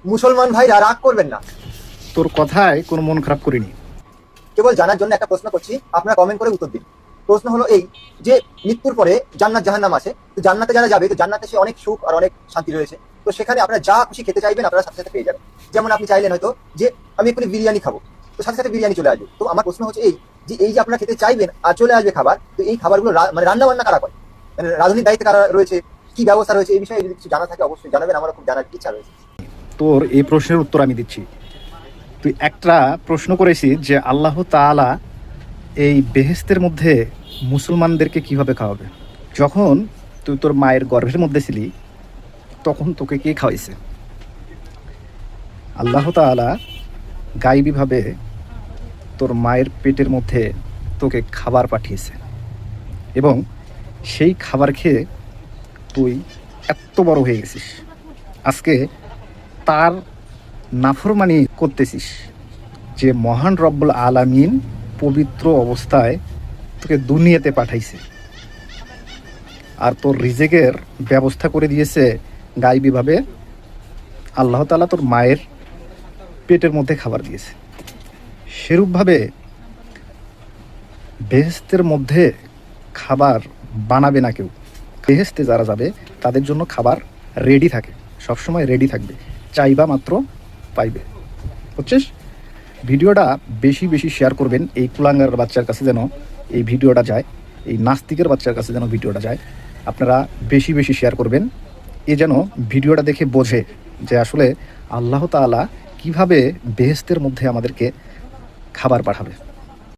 মুসলমান ভাইরা রাগ করবেন না, তোর কথায় কোনো মন খারাপ করিনি। কেবল জানার জন্য একটা প্রশ্ন করছি, আপনারা কমেন্ট করে উত্তর দিন। প্রশ্ন হলো এই যে মৃত্যুর পরে জান্নাত জাহান্নাম আছে, তো জান্নাতে যারা যাবে, তো জান্নাতে সে অনেক সুখ আর অনেক শান্তি রয়েছে। তো সেখানে আপনারা যা খুশি খেতে চাইবেন আপনারা সাথে সাথে পেয়ে যাবেন। যেমন আপনি চাইলেন হয়তো যে আমি এক্ষুনি বিরিয়ানি খাবো, তো সাথে সাথে বিরিয়ানি চলে আসবে। তো আমার প্রশ্ন হচ্ছে এই যে এই যে আপনারা খেতে চাইবেন আর চলে আসবে খাবার, তো এই খাবারগুলো মানে রান্না বান্না কারা করে, মানে রাঁধুনির দায়িত্বে কারা রয়েছে, কি ব্যবস্থা রয়েছে, এই বিষয়ে যদি কিছু জানা থাকে অবশ্যই জানাবেন, আমার খুব জানার ইচ্ছা রয়েছে। তোর এই প্রশ্নের উত্তর আমি দিচ্ছি। তুই একটা প্রশ্ন করেছিস যে আল্লাহ তাআলা এই বেহেশতের মধ্যে মুসলমানদেরকে কিভাবে খাওয়াবে। যখন তুই তোর মায়ের গর্ভের মধ্যে ছিলি তখন তোকে কে খাওয়াইছে? আল্লাহ তাআলা গায়বীভাবে তোর মায়ের পেটের মধ্যে তোকে খাবার পাঠিয়েছে এবং সেই খাবার খেয়ে তুই এত বড় হয়ে গেছিস। আজকে তার নাফরমানি করতেছিস যে মহান রব্বুল আলামিন পবিত্র অবস্থায় তোকে দুনিয়াতে পাঠাইছে আর তোর রিজেকের ব্যবস্থা করে দিয়েছে গায়বীভাবে। আল্লাহ তাআলা তোর মায়ের পেটের মধ্যে খাবার দিয়েছে। সেরূপভাবে বেহেশতের মধ্যে খাবার বানাবে না কেউ। বেহেশতে যারা যাবে তাদের জন্য খাবার রেডি থাকে, সবসময় রেডি থাকবে, চাইবা মাত্র পাইবে। বুঝছিস? ভিডিওটা বেশি বেশি শেয়ার করবেন, এই কুলাঙ্গার বাচ্চার কাছে যেন এই ভিডিওটা যায়, এই নাস্তিকের বাচ্চার কাছে যেন ভিডিওটা যায়। আপনারা বেশি বেশি শেয়ার করবেন, এ যেন ভিডিওটা দেখে বোঝে যে আসলে আল্লাহ তাআলা কিভাবে বেহেশতের মধ্যে আমাদেরকে খাবার পাঠাবে।